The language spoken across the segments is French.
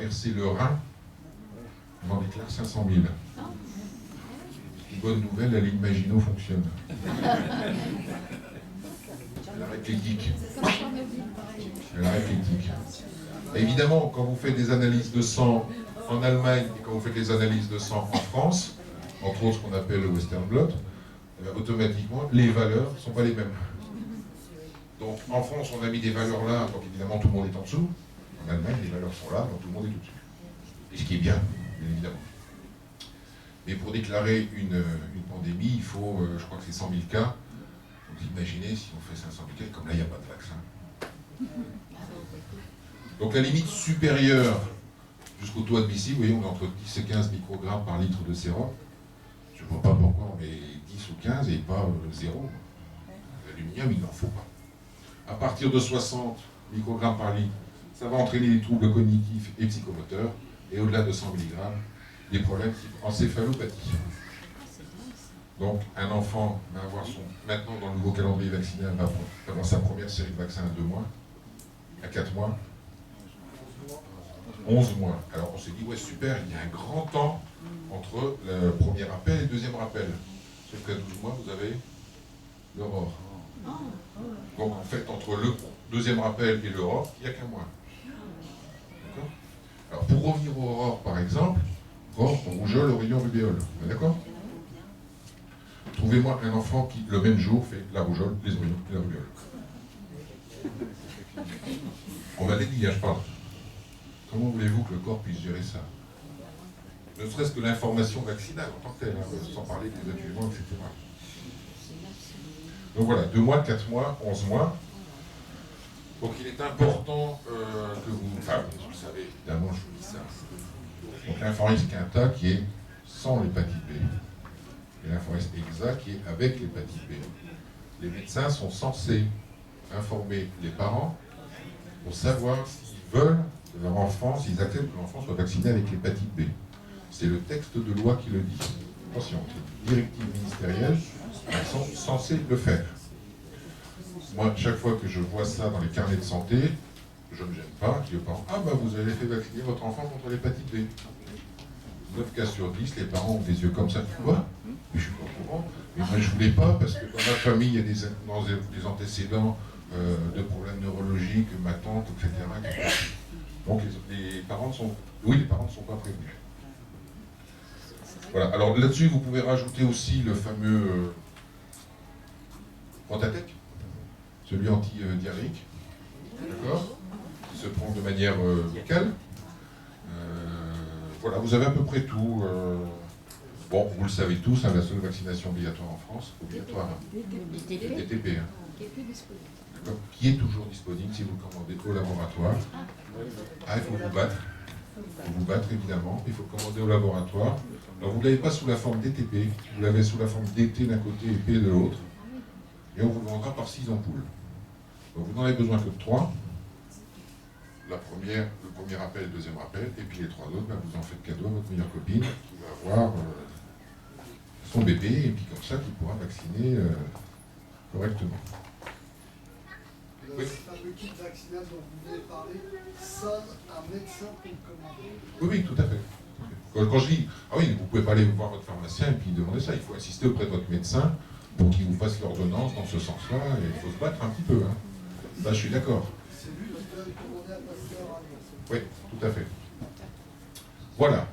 traverser le Rhin, on en déclare 500 000. Une bonne nouvelle, la ligne Maginot fonctionne. Elle arrête les tics. Elle arrête les tics. Évidemment, quand vous faites des analyses de sang en Allemagne et quand vous faites des analyses de sang en France, entre autres ce qu'on appelle le Western Blot, automatiquement, les valeurs ne sont pas les mêmes. Donc en France, on a mis des valeurs là, donc évidemment tout le monde est en dessous. En Allemagne, les valeurs sont là, donc tout le monde est au-dessus. Et ce qui est bien, bien évidemment. Mais pour déclarer une pandémie, il faut, je crois que c'est 100 000 cas. Donc imaginez si on fait 500 000 cas, comme là, il n'y a pas de vaccin. Donc la limite supérieure jusqu'au taux admissible, vous voyez, on est entre 10 et 15 microgrammes par litre de sérum. Je ne vois pas pourquoi on met 10 ou 15 et pas 0. L'aluminium, il n'en faut pas. À partir de 60 microgrammes par litre, ça va entraîner des troubles cognitifs et psychomoteurs. Et au-delà de 100 mg, des problèmes type encéphalopathie. Donc un enfant va avoir maintenant dans le nouveau calendrier vaccinal, va avoir sa première série de vaccins à 2 mois, à 4 mois, 11 mois. Alors on s'est dit, ouais super, il y a un grand temps entre le premier rappel et le deuxième rappel. Sauf qu'à 12 mois, vous avez l'aurore. Donc en fait, entre le deuxième rappel et l'aurore, il n'y a qu'un mois. D'accord ? Alors pour revenir aux aurores, par exemple, aurore, rougeole, oreillon, rubéole. D'accord ? Trouvez-moi un enfant qui, le même jour, fait la rougeole, les oreillons et la rubéole. On m'a dit, je parle. Comment voulez-vous que le corps puisse gérer ça ? Ne serait-ce que l'information vaccinale en tant que telle, hein, sans parler des adjuvants, etc. Donc voilà, 2 mois, 4 mois, 11 mois. Donc il est important que vous... Enfin, vous le savez, évidemment, je vous dis ça. Donc l'information Quinta qui est sans l'hépatite B. Et l'information EXA qui est avec l'hépatite B. Les médecins sont censés informer les parents pour savoir s'ils veulent que leur enfant, s'ils acceptent que l'enfant soit vacciné avec l'hépatite B. C'est le texte de loi qui le dit. Attention, c'est une directive ministérielle, ils sont censés le faire. Moi, chaque fois que je vois ça dans les carnets de santé, je ne me gêne pas, je dis aux parents, ah bah vous avez fait vacciner votre enfant contre l'hépatite B. 9 cas sur 10, les parents ont des yeux comme ça, quoi ? Mais je suis pas au courant. Mais moi je voulais pas, parce que dans ma famille, il y a des antécédents de problèmes neurologiques, ma tante, etc. Donc les parents sont... Oui, les parents ne sont pas prévenus. Voilà, alors là-dessus, vous pouvez rajouter aussi le fameux Protatec, celui anti-diarrhéique, d'accord, qui se prend de manière locale. Voilà, vous avez à peu près tout. Bon, vous le savez tous, hein, la seule vaccination obligatoire en France, obligatoire, c'est le DTP. Hein. Qui est toujours disponible si vous le commandez au laboratoire. Ah, il faut vous battre. Il faut vous battre, évidemment. Il faut le commander au laboratoire. Alors, vous ne l'avez pas sous la forme DTP, vous l'avez sous la forme DT d'un côté et P de l'autre. Et on vous le vendra par 6 ampoules. Donc, vous n'en avez besoin que de 3. Le premier appel, le deuxième appel, et puis les 3 autres, vous en faites cadeau à votre meilleure copine qui va avoir son bébé, et puis comme ça, qui pourra vacciner correctement. Le fameux kit vaccinal dont vous venez de parler, seul un médecin peut le commander. Oui, tout à fait. Quand je dis, ah oui, vous ne pouvez pas aller voir votre pharmacien et puis demander ça, il faut insister auprès de votre médecin pour qu'il vous fasse l'ordonnance dans ce sens-là, et il faut se battre un petit peu. Hein. Là, je suis d'accord. C'est lui qui doit le commander à Pasteur à Lyon. Oui, tout à fait. Voilà.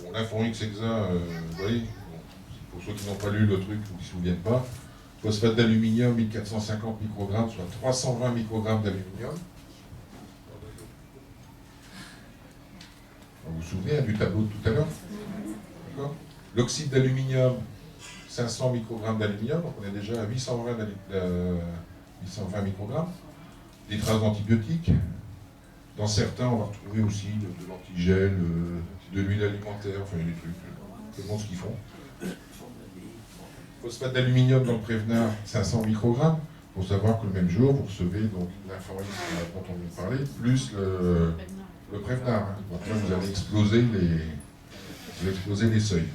Bon, l'informix exa, vous voyez, pour ceux qui n'ont pas lu le truc ou qui ne se souviennent pas, phosphate d'aluminium, 1450 microgrammes, soit 320 microgrammes d'aluminium. Vous vous souvenez du tableau de tout à l'heure? D'accord. L'oxyde d'aluminium, 500 microgrammes d'aluminium, donc on est déjà à 820 microgrammes. Des traces d'antibiotiques. Dans certains, on va retrouver aussi de l'antigel, de l'huile alimentaire, enfin des trucs, tout le monde ce qu'ils font. Phosphate d'aluminium dans le Prévenard, 500 microgrammes. Il faut savoir que le même jour, vous recevez donc l'information dont on vient de parler, plus le Prévenard. Hein. Donc là, vous allez exploser les seuils.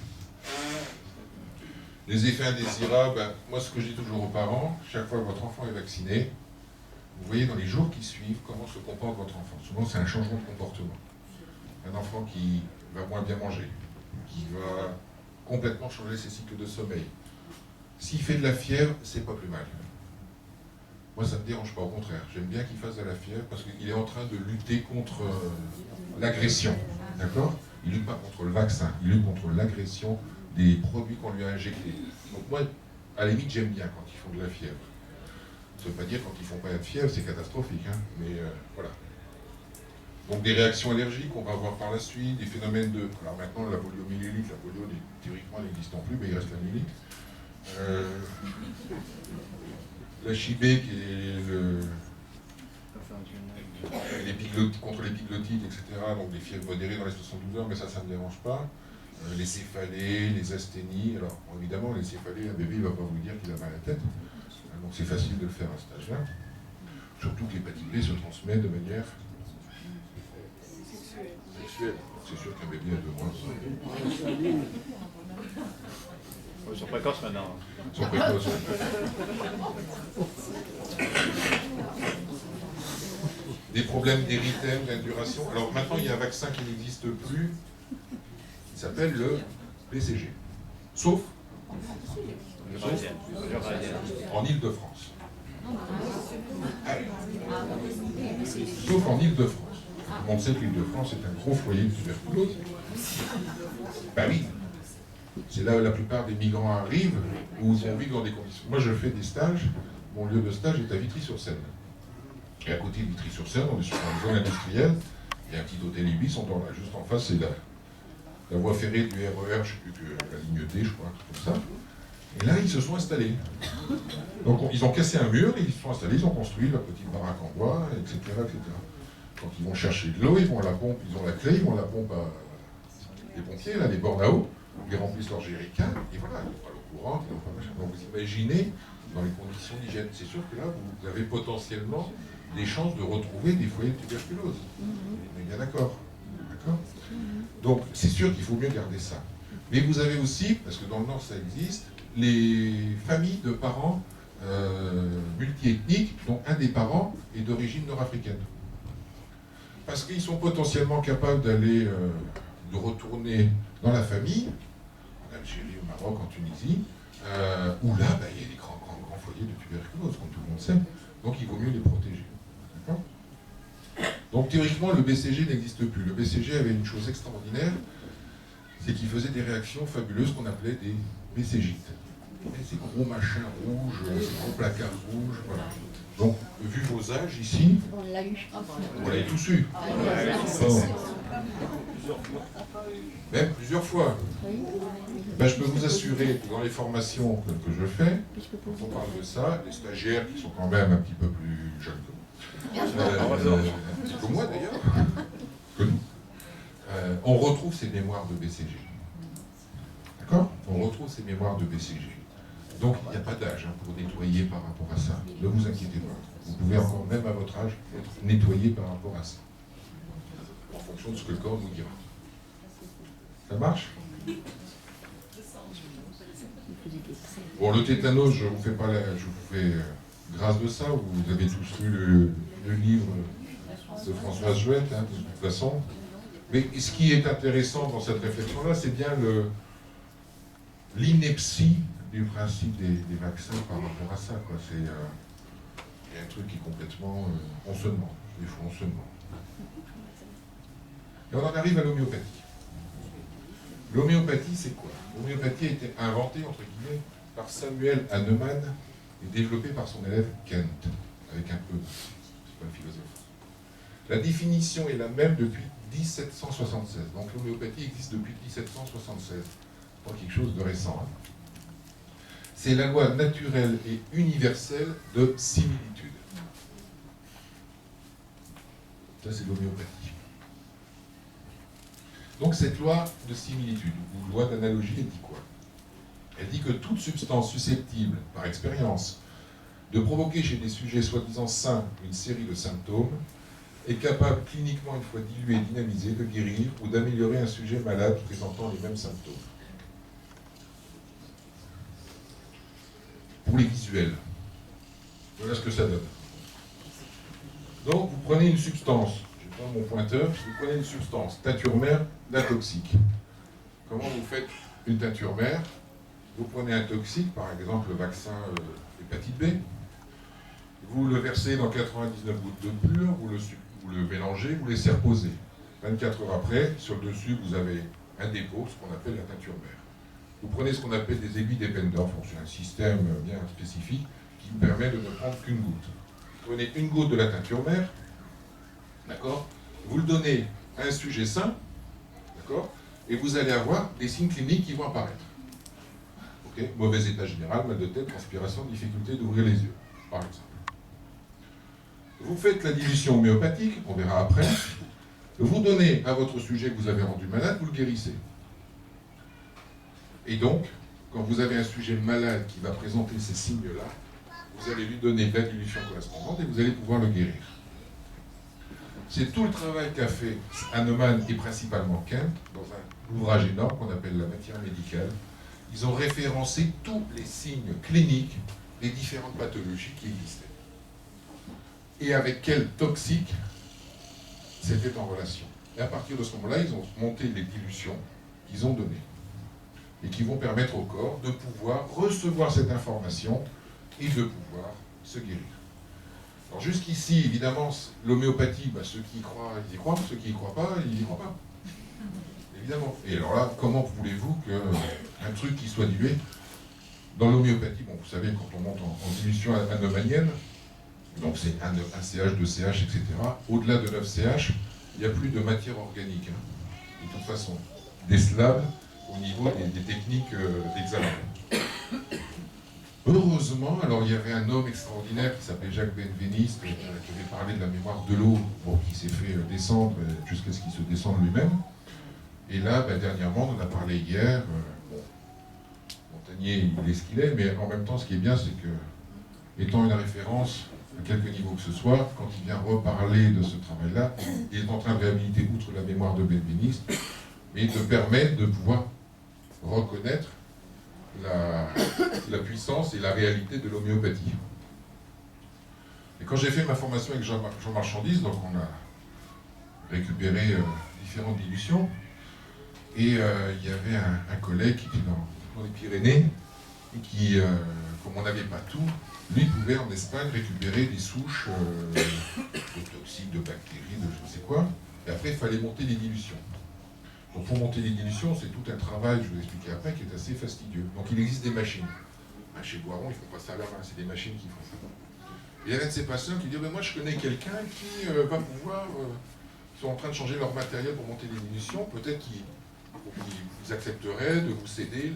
Les effets indésirables, moi ce que je dis toujours aux parents, chaque fois que votre enfant est vacciné, vous voyez dans les jours qui suivent comment se comporte votre enfant. Souvent, c'est un changement de comportement. Un enfant qui va moins bien manger, qui va complètement changer ses cycles de sommeil. S'il fait de la fièvre, c'est pas plus mal. Moi, ça ne me dérange pas, au contraire. J'aime bien qu'il fasse de la fièvre parce qu'il est en train de lutter contre l'agression. D'accord? Il ne lutte pas contre le vaccin, il lutte contre l'agression des produits qu'on lui a injectés. Donc moi, à la limite, j'aime bien quand ils font de la fièvre. Ça ne veut pas dire quand ils ne font pas de fièvre, c'est catastrophique, hein, mais voilà. Donc des réactions allergiques, on va voir par la suite, des phénomènes de... Alors maintenant, la poliomyélite, la polio, théoriquement, n'existe plus, mais il reste la myélite. La chibé, qui est contre l'épiglottite, etc., donc des fièvres modérées dans les 72 heures, mais ça ne me dérange pas. Les céphalées, les asthénies. Alors, bon, évidemment, les céphalées, un bébé ne va pas vous dire qu'il a mal à la tête. Donc c'est facile de le faire à cet âge-là. Surtout que l'hépatite B se transmet de manière sexuelle. C'est sûr qu'un bébé a 2 mois. Ils sont précoces maintenant. Ils sont précoces. Des problèmes d'érythème, d'induration. Alors maintenant, il y a un vaccin qui n'existe plus, qui s'appelle le BCG. Sauf en Île-de-France. Sauf en Île-de-France. Tout le monde sait que l'Île-de-France est un gros foyer de tuberculose. Ben oui. C'est là où la plupart des migrants arrivent, où ils vont vivre dans des conditions. Moi, je fais des stages. Mon lieu de stage est à Vitry-sur-Seine. Et à côté de Vitry-sur-Seine, on est sur une zone industrielle. Il y a un petit hôtel Ibis, on dort là. Juste en face, c'est la voie ferrée du RER, je ne sais plus que la ligne D, je crois, comme ça. Et là, ils se sont installés. Donc, ils ont cassé un mur, et ils se sont installés, ils ont construit leur petite baraque en bois, etc., etc. Quand ils vont chercher de l'eau, ils vont à la pompe, ils ont la clé, ils vont à la pompe à les pompiers, là, les bornes à eau, ils remplissent leur jerrycan, et voilà, ils n'ont pas l'eau courante, ils n'ont pas machin. Donc, vous imaginez, dans les conditions d'hygiène, c'est sûr que là, vous avez potentiellement des chances de retrouver des foyers de tuberculose. On est bien d'accord. D'accord ? Donc, c'est sûr qu'il faut mieux garder ça. Mais vous avez aussi, parce que dans le Nord ça existe, les familles de parents multiethniques dont un des parents est d'origine nord-africaine. Parce qu'ils sont potentiellement capables d'aller, de retourner dans la famille, en Algérie, au Maroc, en Tunisie, où là, il y a des grands foyers de tuberculose, comme tout le monde sait. Donc il vaut mieux les protéger. D'accord ? Donc théoriquement, le BCG n'existe plus. Le BCG avait une chose extraordinaire, c'est qu'il faisait des réactions fabuleuses qu'on appelait des BCGites. Ces gros machins rouges, ces gros placards rouges, voilà. Donc, vu vos âges ici, On l'a eu. vous l'avez tous eu. Même plusieurs fois. Ben, je peux vous assurer que dans les formations que je fais, quand on parle de ça, les stagiaires qui sont quand même un petit peu plus jeunes que moi d'ailleurs, que nous, on retrouve ces mémoires de BCG. D'accord ? On retrouve ces mémoires de BCG. Donc il n'y a pas d'âge pour nettoyer par rapport à ça. Ne vous inquiétez pas. Vous pouvez encore, même à votre âge, être nettoyé par rapport à ça. En fonction de ce que le corps vous dira. Ça marche ? Bon, le tétanos, je vous fais pas je vous fais grâce de ça. Vous avez tous lu le livre de Françoise Jouette, hein, de toute façon. Mais ce qui est intéressant dans cette réflexion-là, c'est bien l'ineptie du principe des vaccins par rapport à ça. Il y a un truc qui est complètement... on se demande. Des fois, on se demande. Et on en arrive à l'homéopathie. L'homéopathie, c'est quoi? L'homéopathie a été inventée, entre guillemets, par Samuel Hahnemann et développée par son élève Kent, avec un peu, c'est pas le philosophe. La définition est la même depuis 1776. Donc l'homéopathie existe depuis 1776. Pas quelque chose de récent. Hein. C'est la loi naturelle et universelle de similitude. Ça, c'est l'homéopathie. Donc cette loi de similitude, ou loi d'analogie, elle dit quoi? Elle dit que toute substance susceptible, par expérience, de provoquer chez des sujets soi-disant sains une série de symptômes, est capable cliniquement, une fois diluée et dynamisée, de guérir ou d'améliorer un sujet malade présentant les mêmes symptômes. Pour les visuels, voilà ce que ça donne. Donc vous prenez une substance, je prends mon pointeur, vous prenez une substance, teinture mère, la toxique. Comment vous faites une teinture mère? Vous prenez un toxique, par exemple le vaccin hépatite B, vous le versez dans 99 gouttes de pur, vous le mélangez, vous laissez reposer. 24 heures après, sur le dessus, vous avez un dépôt, ce qu'on appelle la teinture mère. Vous prenez ce qu'on appelle des aiguilles d'Eppendorf, c'est un système bien spécifique qui vous permet de ne prendre qu'une goutte. Vous prenez une goutte de la teinture mère, d'accord? Vous le donnez à un sujet sain, d'accord? Et vous allez avoir des signes cliniques qui vont apparaître. Okay? Mauvais état général, mal de tête, transpiration, difficulté d'ouvrir les yeux, par exemple. Vous faites la dilution homéopathique, on verra après. Vous donnez à votre sujet que vous avez rendu malade, vous le guérissez. Et donc, quand vous avez un sujet malade qui va présenter ces signes-là, vous allez lui donner de la dilution correspondante et vous allez pouvoir le guérir. C'est tout le travail qu'a fait Hahnemann et principalement Kemp dans un ouvrage énorme qu'on appelle la matière médicale. Ils ont référencé tous les signes cliniques des différentes pathologies qui existaient. Et avec quel toxique c'était en relation. Et à partir de ce moment-là, ils ont monté les dilutions qu'ils ont données et qui vont permettre au corps de pouvoir recevoir cette information et de pouvoir se guérir. Alors jusqu'ici, évidemment, l'homéopathie, ceux qui y croient, ils y croient, ceux qui n'y croient pas, ils n'y croient pas. Évidemment. Et alors là, comment voulez-vous qu'un truc qui soit dilué dans l'homéopathie, bon, vous savez, quand on monte en dilution hahnemannienne, donc c'est un CH, 2 CH, etc. Au-delà de 9 CH, il n'y a plus de matière organique. De toute façon, des slabs au niveau des techniques d'examen. Heureusement, alors il y avait un homme extraordinaire qui s'appelait Jacques Benveniste, qui avait parlé de la mémoire de l'eau, qui s'est fait descendre jusqu'à ce qu'il se descende lui-même. Et là, dernièrement, on en a parlé hier. Montagnier, il est ce qu'il est, mais en même temps, ce qui est bien, c'est que, étant une référence à quelque niveau que ce soit, quand il vient reparler de ce travail-là, il est en train de réhabiliter, outre la mémoire de Benveniste, mais de permettre de pouvoir reconnaître la puissance et la réalité de l'homéopathie. Et quand j'ai fait ma formation avec Jean Marchandise, donc on a récupéré différentes dilutions, et il y avait un collègue qui était dans les Pyrénées, et qui, comme on n'avait pas tout, lui pouvait en Espagne récupérer des souches de toxiques, de bactéries, de je ne sais quoi, et après il fallait monter les dilutions. Donc pour monter les dilutions, c'est tout un travail, je vais vous expliquer après, qui est assez fastidieux. Donc il existe des machines. Chez Boiron, ils ne font pas ça à la main, c'est des machines qui font ça. Et il y a un de ces patients qui dit moi je connais quelqu'un qui va pouvoir, ils sont en train de changer leur matériel pour monter les dilutions, peut-être qu'ils accepteraient de vous céder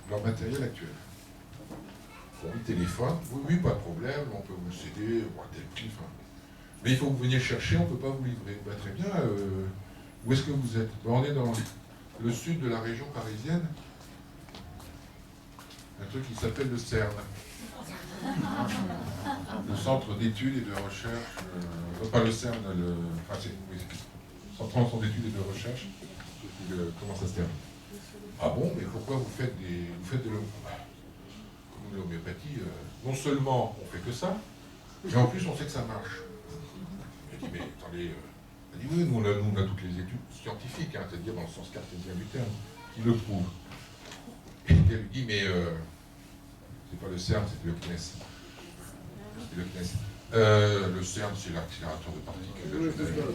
leur matériel actuel. Bon, il téléphone, oui, pas de problème, on peut vous le céder, tel prix, mais il faut que vous veniez le chercher, on ne peut pas vous livrer. Très bien, où est-ce que vous êtes? On est dans le sud de la région parisienne, un truc qui s'appelle le CERN, le Centre d'études et de recherche, pas le CERN, Centre d'études et de recherche, comment ça se termine? Ah bon, mais pourquoi vous faites de l'homéopathie? Non seulement on fait que ça, mais en plus on sait que ça marche. Je dis mais attendez, elle dit oui, nous on a toutes les études scientifiques, c'est-à-dire dans le sens cartésien du terme, qui le prouvent. Et elle lui dit mais c'est pas le CERN, c'est le CNES. C'est le CNES. Le CERN, c'est l'accélérateur de particules de Genève.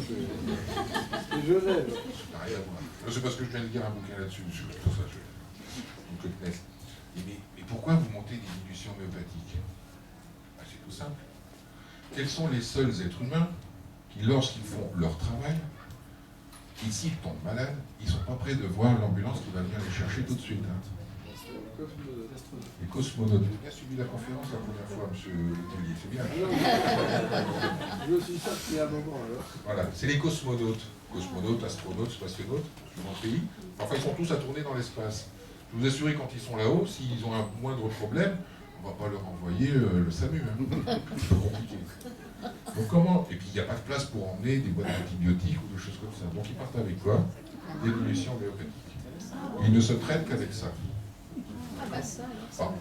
C'est Genève. Ça n'a rien à voir. C'est parce que je viens de lire un bouquin là-dessus. Donc le CNES. Mais pourquoi vous montez des dilutions homéopathiques? C'est tout simple. Quels sont les seuls êtres humains qui, lorsqu'ils font leur travail, qui s'ils tombent malades, ils ne sont pas prêts de voir l'ambulance qui va venir les chercher tout de suite? Les cosmonautes. Vous avez bien suivi la conférence la première fois, monsieur Letellier, c'est bien. Je suis ça depuis un moment alors. Voilà, c'est les cosmonautes. Cosmonautes, astronautes, spationautes, suivant le pays. Enfin, ils sont tous à tourner dans l'espace. Je vous assure, quand ils sont là-haut, s'ils ont un moindre problème, on ne va pas leur envoyer le SAMU. C'est compliqué. Donc comment? Et puis il n'y a pas de place pour emmener des boîtes d'antibiotiques ou des choses comme ça. Donc ils partent avec quoi? Des dilutions homéopathiques. Ils ne se traitent qu'avec ça. Ah bah ça, alors, ça